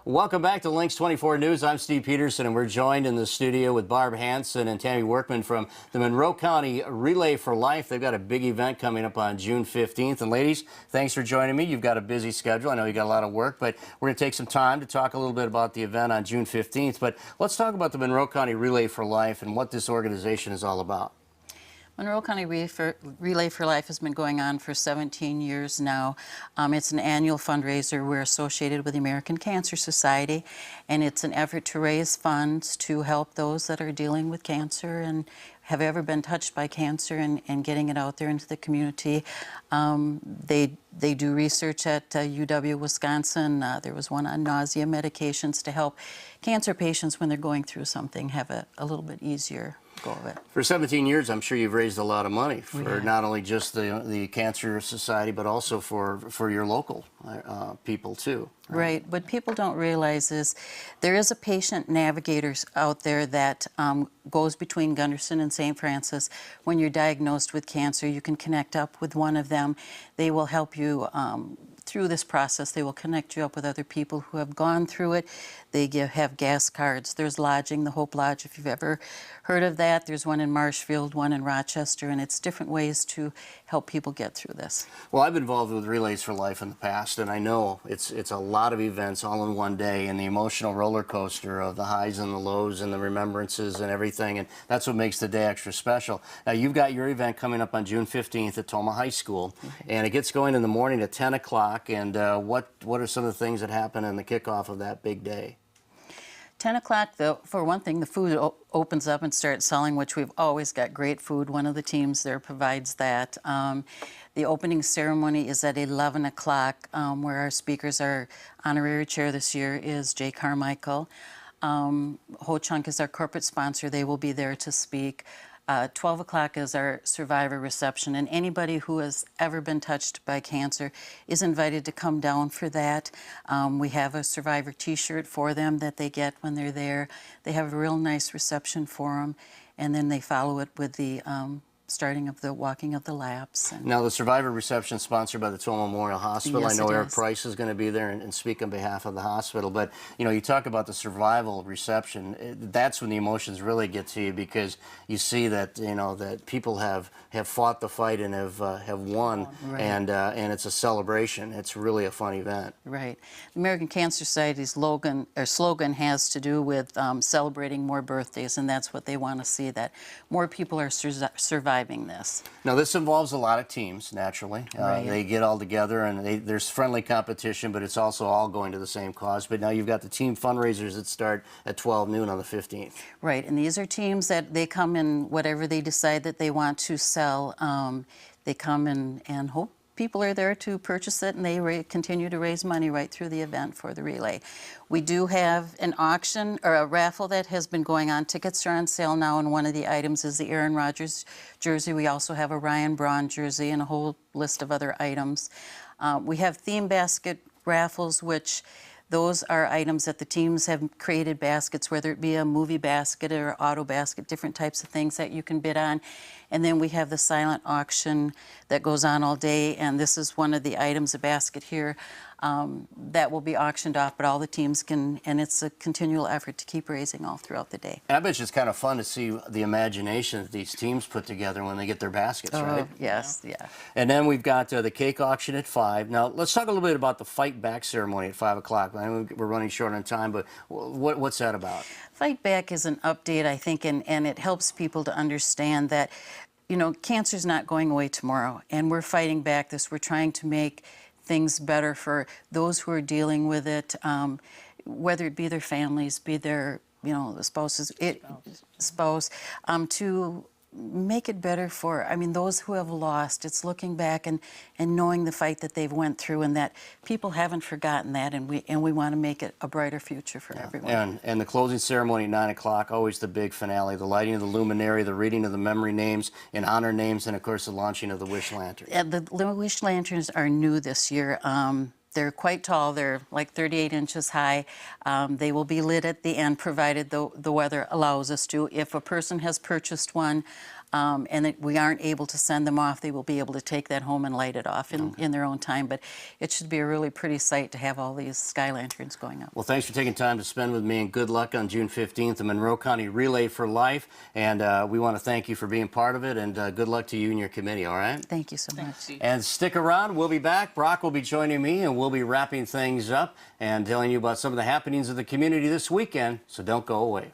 Welcome back to Lynxx 24 News. I'm Steve Peterson, and we're joined in the studio with Barb Hansen and Tammy Workman from the Monroe County Relay for Life. They've got a big event coming up on June 15th. And ladies, thanks for joining me. You've got a busy schedule. I know you got a lot of work, but we're going to take some time to talk a little bit about the event on June 15th. But let's talk about the Monroe County Relay for Life and what this organization is all about. Monroe County Relay for Life has been going on for 17 years now. It's an annual fundraiser. We're associated with the American Cancer Society, and it's an effort to raise funds to help those that are dealing with cancer and have ever been touched by cancer and getting it out there into the community. They do research at UW Wisconsin. There was one on nausea medications to help cancer patients when they're going through something have a little bit easier go of it. For 17 years, I'm sure you've raised a lot of money for not only just the Cancer Society, but also for your local people too. Right. What people don't realize is there is a patient navigator out there that goes between Gunderson and St. Francis. When you're diagnosed with cancer, you can connect up with one of them. They will help you through this process. They will connect you up with other people who have gone through it. They have gas cards. There's lodging, the Hope Lodge, if you've ever heard of that. There's one in Marshfield, one in Rochester, and it's different ways to help people get through this. Well, I've been involved with Relays for Life in the past, and I know it's a lot of events all in one day, and the emotional roller coaster of the highs and the lows and the remembrances and everything, and that's what makes the day extra special. Now, you've got your event coming up on June 15th at Tomah High School, and it gets going in the morning at 10 o'clock, and what are some of the things that happen in the kickoff of that big day? 10 o'clock, for one thing, the food opens up and starts selling, which we've always got great food. One of the teams there provides that. The opening ceremony is at 11 o'clock, where our speakers, our honorary chair this year is Jay Carmichael. Ho Chunk is our corporate sponsor. They will be there to speak. 12 o'clock is our survivor reception, and anybody who has ever been touched by cancer is invited to come down for that. We have a survivor t-shirt for them that they get when they're there. They have a real nice reception for them, and then they follow it with the starting of the walking of the laps. Now, the survivor reception is sponsored by the Tomah Memorial Hospital. Yes, I know it Eric is. Price is going to be there and speak on behalf of the hospital. But, you know, you talk about the survival reception. That's when the emotions really get to you, because you see that, you know, that people have fought the fight and have won, right. and it's a celebration. It's really a fun event. Right. The American Cancer Society's slogan has to do with celebrating more birthdays, and that's what they want to see, that more people are surviving this. Now, this involves a lot of teams, naturally. Right. They get all together, and there's friendly competition, but it's also all going to the same cause. But now you've got the team fundraisers that start at 12 noon on the 15th. Right, and these are teams that they come in whatever they decide that they want to sell. They come and hope people are there to purchase it, and they continue to raise money right through the event for the relay. We do have an auction or a raffle that has been going on. Tickets are on sale now, and one of the items is the Aaron Rodgers jersey. We also have a Ryan Braun jersey and a whole list of other items. We have theme basket raffles, which those are items that the teams have created baskets, whether it be a movie basket or auto basket, different types of things that you can bid on. And then we have the silent auction that goes on all day, and this is one of the items, a basket here, that will be auctioned off, but all the teams can, and it's a continual effort to keep raising all throughout the day. And I bet you it's kind of fun to see the imagination that these teams put together when they get their baskets, right? Yes, yeah. And then we've got the cake auction at 5. Now, let's talk a little bit about the fight back ceremony at 5 o'clock. I know we're running short on time, but what's that about? Fight Back is an update, I think, and it helps people to understand that, you know, cancer's not going away tomorrow, and we're fighting back this. We're trying to make things better for those who are dealing with it, whether it be their families, be their, you know, the spouses, to make it better for, I mean, those who have lost. It's looking back and knowing the fight that they've went through, and that people haven't forgotten that, and we want to make it a brighter future for everyone. And the closing ceremony at 9 o'clock, always the big finale, the lighting of the luminary, the reading of the memory names and honor names, and of course the launching of the wish lantern. The wish lanterns are new this year. They're quite tall. They're like 38 inches high. They will be lit at the end, provided the weather allows us to. If a person has purchased one, and that we aren't able to send them off, they will be able to take that home and light it off in their own time. But it should be a really pretty sight to have all these sky lanterns going up. Well, thanks for taking time to spend with me, and good luck on June 15th, the Monroe County Relay for Life. And we want to thank you for being part of it, and good luck to you and your committee, all right? Thank you so much. And stick around. We'll be back. Brock will be joining me, and we'll be wrapping things up and telling you about some of the happenings of the community this weekend, so don't go away.